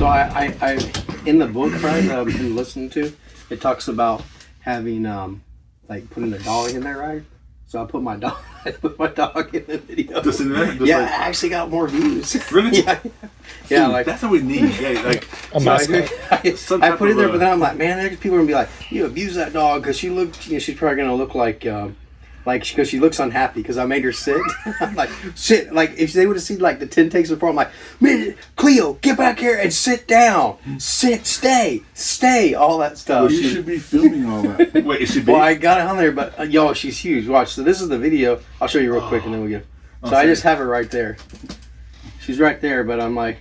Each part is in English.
So I in the book, right, that I've been listening to, it talks about having like putting a dog in there, right? So I put my dog in the video. Just in there? Yeah, like, I actually got more views. Really? Yeah. Yeah, dude, like that's what we need. Yeah, like I put it there, but then I'm like, man, there's people gonna be like, you abuse that dog because she looked. You know, she's probably gonna look like because she looks unhappy because I made her sit. I'm like, sit. Like if they would have seen like the 10 takes before, I'm like, man, Cleo, get back here and sit down, stay, all that stuff. Well, you should be filming all that. Wait, is she big? Well, I got it on there, but yo, she's huge. Watch. So this is the video. I'll show you real quick, and then we get. So I just have her right there. She's right there, but I'm like.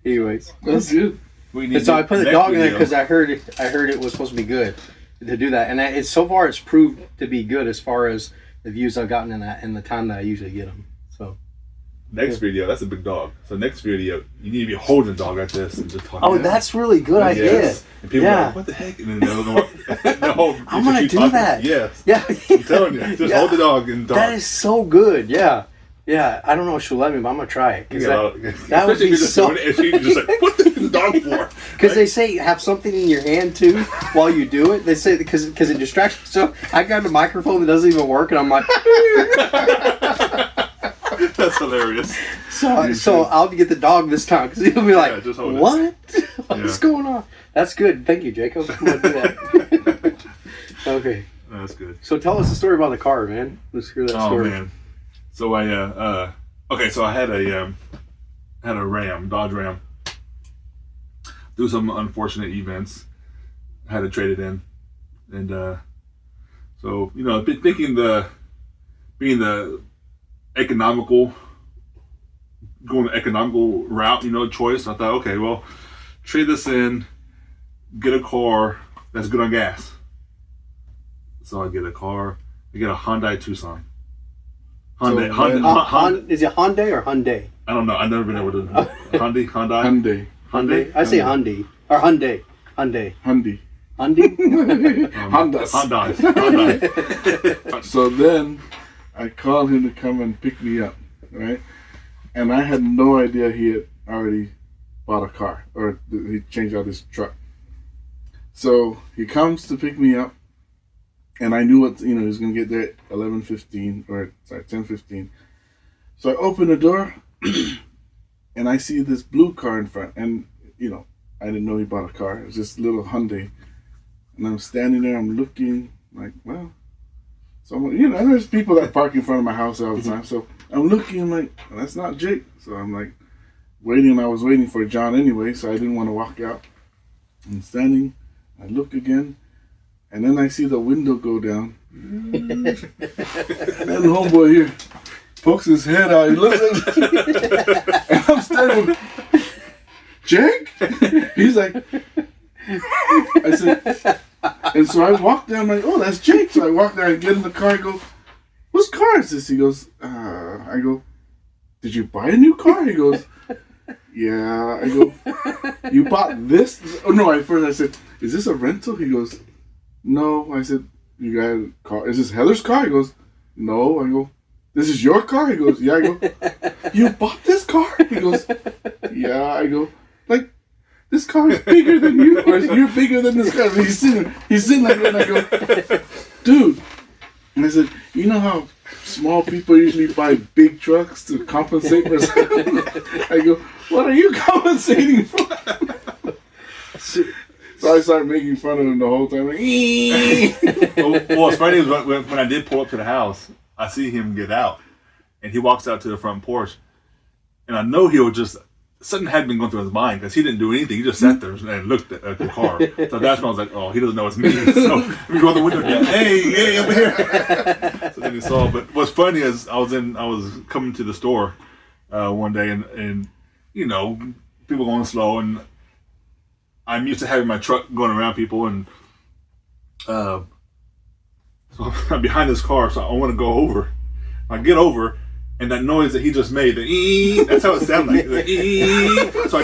Anyways, That's good. and so I put the dog in there because I heard it was supposed to be good to do that, and it's so far it's proved to be good as far as the views I've gotten in that and the time that I usually get them. So next video, that's a big dog. So next video, you need to be holding the dog like this and just talking. oh, that's really good idea. Yes. And people are like, what the heck? And then they'll go, I'm gonna do that. Yes. Yeah, I'm telling you, just hold the dog and dog. That is so good. Yeah. Yeah, I don't know if she'll let me, but I'm gonna try it. That would be so. And she's just like, what the dog for? Because they say have something in your hand too while you do it. They say because it distracts you. So I got a microphone that doesn't even work, and I'm like, that's hilarious. So I'll get the dog this time because he'll be like, just hold what? What's going on? That's good. Thank you, Jacob. I'm gonna do that. Okay. That's good. So tell us the story about the car, man. Let's hear that story. Oh man. So I had a Ram, Dodge Ram. Through some unfortunate events, I had to trade it in, and so you know, being the economical, going the economical route, you know, choice. I thought, okay, well, trade this in, get a car that's good on gas. So I get a car. I get a Hyundai Tucson. Hyundai. Is it Hyundai or Hyundai? I don't know. I've never been able to. Hyundai. I say Hyundai or Hyundai. Hyundai. Hyundai. Hyundai. So then I called him to come and pick me up, right? And I had no idea he had already bought a car or he changed out his truck. So he comes to pick me up, and I knew he was going to get there at 10:15. So I open the door, and I see this blue car in front. And, I didn't know he bought a car. It was just a little Hyundai. And I'm standing there, I'm looking like, well, there's people that park in front of my house all the time. So I'm looking, I'm like, well, that's not Jake. So I'm like waiting. I was waiting for John anyway, so I didn't want to walk out. I'm standing, I look again. And then I see the window go down. And then the homeboy here pokes his head out. He looks at me. And I'm standing, Jake? He's like, I said, and so I walk down, like, oh, that's Jake. So I walk down and get in the car and go, whose car is this? He goes, I go, did you buy a new car? He goes, yeah. I go, you bought this? Oh, no, at first I said, is this a rental? He goes, no. I said, you got a car? Is this Heather's car? He goes, no. I go, this is your car? He goes, yeah. I go, you bought this car? He goes, yeah. I go, like, this car is bigger than you, or you're bigger than this car. He's sitting like that, and I go, dude. And I said, you know how small people usually buy big trucks to compensate for something? I go, what are you compensating for? So I started making fun of him the whole time. Like, well, what's funny is when I did pull up to the house, I see him get out, and he walks out to the front porch, and I know he'll just, something had been going through his mind because he didn't do anything. He just sat there and looked at the car. So that's when I was like, oh, he doesn't know it's me. So we go out the window and hey, over here. So then he saw. But what's funny is I was coming to the store one day, and people going slow, and I'm used to having my truck going around people, and so I'm behind this car, so I want to go over. I get over, and that noise that he just made, the ee, that's how it sounded like. The ee. So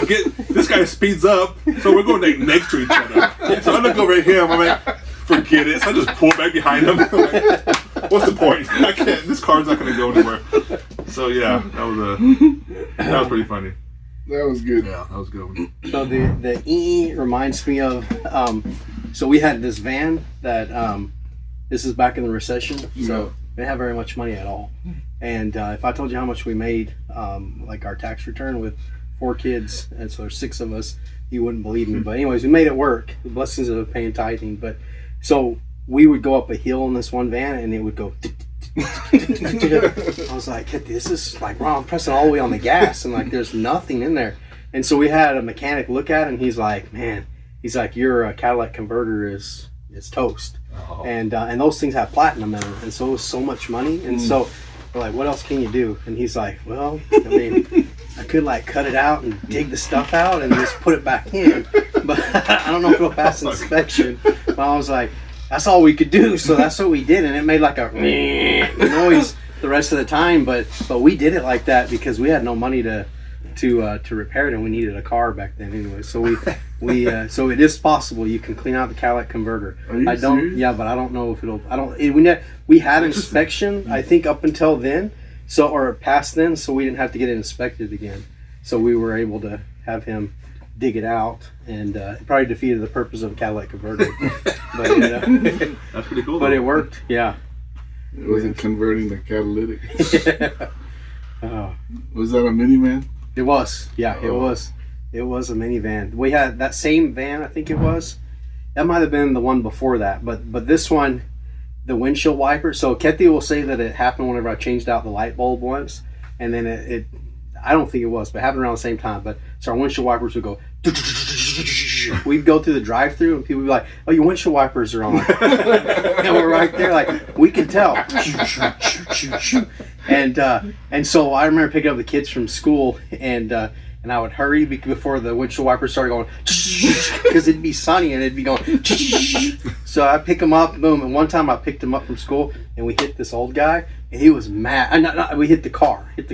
this guy speeds up, so we're going next to each other. So I look over at him, I'm like, forget it. So I just pull back behind him. I'm like, what's the point? This car's not going to go anywhere. So yeah, that was pretty funny. That was good. Yeah, that was a good one. So the EE reminds me of, so we had this van that, this is back in the recession, so we didn't have very much money at all. And if I told you how much we made, like our tax return with 4 kids, and so there's 6 of us, you wouldn't believe me. But anyways, we made it work. The blessings of paying tithing. But so we would go up a hill in this one van, and it would go. I was like, this is like, wow, I'm pressing all the way on the gas, and like there's nothing in there. And so we had a mechanic look at it, and he's like, man, your catalytic converter is toast. Oh. And those things have platinum in them, and so it was so much money. And so we're like, what else can you do? And he's like, well, I mean, I could like cut it out and dig the stuff out and just put it back in, but I don't know if it'll pass inspection. But I was like, that's all we could do, so that's what we did, and it made like a noise the rest of the time. But we did it like that because we had no money to repair it, and we needed a car back then anyway. So we so it is possible you can clean out the catalytic converter. Are you serious? Yeah, but I don't know if it'll. We had inspection, I think, up until then, or past then, so we didn't have to get it inspected again. So we were able to have him dig it out, and it probably defeated the purpose of a catalytic converter. But that's pretty cool. But though. it worked. Yeah. It wasn't converting the catalytic. Yeah. Was that a minivan? It was. Yeah, it was. It was a minivan. We had that same van, I think it was. That might have been the one before that, but this one, the windshield wiper. So Kethy will say that it happened whenever I changed out the light bulb once, and then it I don't think it was, but it happened around the same time. But so our windshield wipers would go. We'd go through the drive-through, and people would be like, "Oh, your windshield wipers are on." And we're right there, like we can tell. And so I remember picking up the kids from school, and I would hurry before the windshield wipers started going, because it'd be sunny and it'd be going. So I pick them up, boom. And one time I picked him up from school, and we hit this old guy, and he was mad. We hit the car, and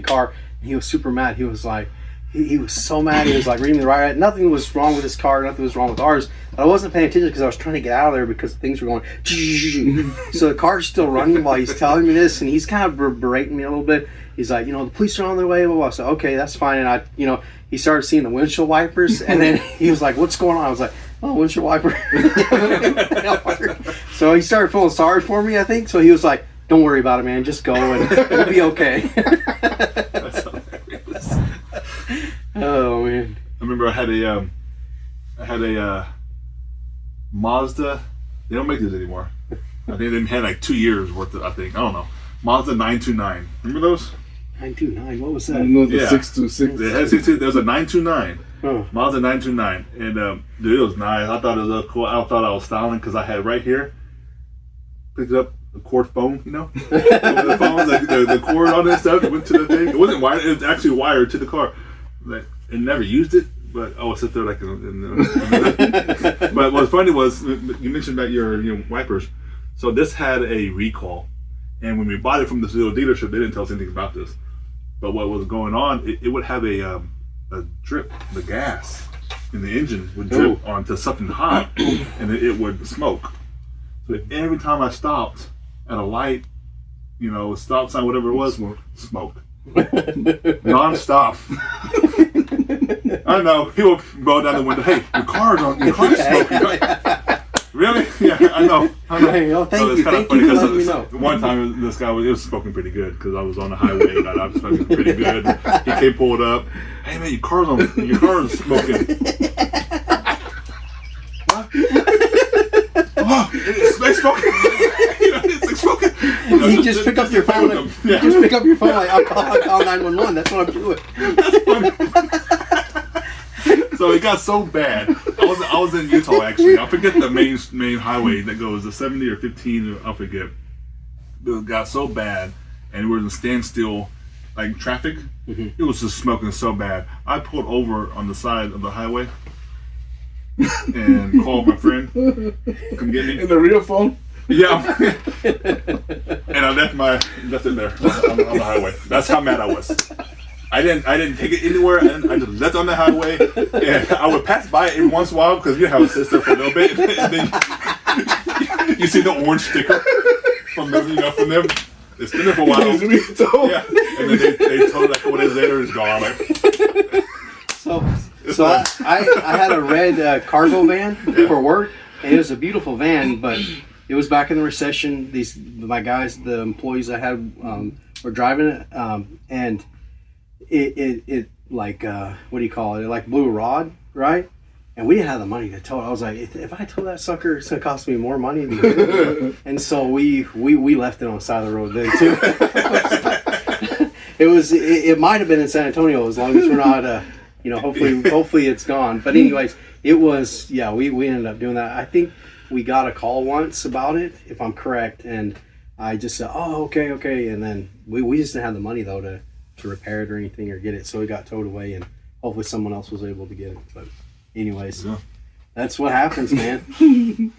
he was super mad. He was like, he was so mad. He was like reading the right. Nothing was wrong with his car. Nothing was wrong with ours. But I wasn't paying attention because I was trying to get out of there because things were going. So the car's still running while he's telling me this, and he's kind of berating me a little bit. He's like, the police are on their way. Blah, blah. So okay, that's fine. And he started seeing the windshield wipers, and then he was like, "What's going on?" I was like, "Oh, windshield wiper." So he started feeling sorry for me, I think. So he was like, "Don't worry about it, man. Just go, and it'll be okay." That's hilarious. Oh man! I remember I had a Mazda. They don't make these anymore. I think they had like 2 years worth of. I don't know. Mazda 929. Remember those? 929. What was that? I know the Yeah. 626. They had 626. There was a 929. Oh. Mazda 929, and dude, it was nice. I thought it was cool. I thought I was styling because I had right here. Picked up the cord phone, the phone, the cord on it stuff went to the thing. It wasn't wired. It was actually wired to the car. Like, and never used it, but I would sit there like. But what's funny was you mentioned about your wipers. So this had a recall, and when we bought it from this little dealership, they didn't tell us anything about this. But what was going on? It would have a drip. The gas in the engine would drip onto something hot, and it would smoke. So every time I stopped at a light, stop sign, whatever it was, smoke. Non-stop. I know. People roll down the window. Hey, your car's smoking. Really? Yeah, I know. Hey, thank you. Thank you for letting me know. One time, this guy was smoking pretty good because I was on the highway and I was smoking pretty good. He came pulled up. Hey man, your car's smoking. What? Oh, it's smoking. It's smoking. You just pick up your phone. You just pick up your phone like I'll call 911. That's what I'm doing. That's funny. So it got so bad. I was in Utah actually. I forget the main highway that goes the 70 or 15. I forget. It got so bad, and we were in standstill, like traffic. Mm-hmm. It was just smoking so bad. I pulled over on the side of the highway and called my friend. Come get me. In the real phone. Yeah. And I left it there on the highway. That's how mad I was. I didn't take it anywhere, and I just left it on the highway. And I would pass by it every once in a while because you have a sister for a little bit, and then you see the orange sticker from them. It's been there for a while. Needs to be towed. Yeah, and then they told it like a couple days later it's gone. Like, So I had a red cargo van for work, and it was a beautiful van, but it was back in the recession. My guys, the employees I had, were driving it, and it like what do you call it? It like blew a rod, right? And we didn't have the money to tow it. I was like, if I tow that sucker, it's gonna cost me more money. And so we left it on the side of the road then too. It might have been in San Antonio, as long as we're not hopefully it's gone. But anyways, it was, yeah, we ended up doing that. I think we got a call once about it, if I'm correct, and I just said, oh, okay, and then we just didn't have the money though to repair it or anything or get it, so it got towed away, and hopefully someone else was able to get it. But anyways, that's what happens, man.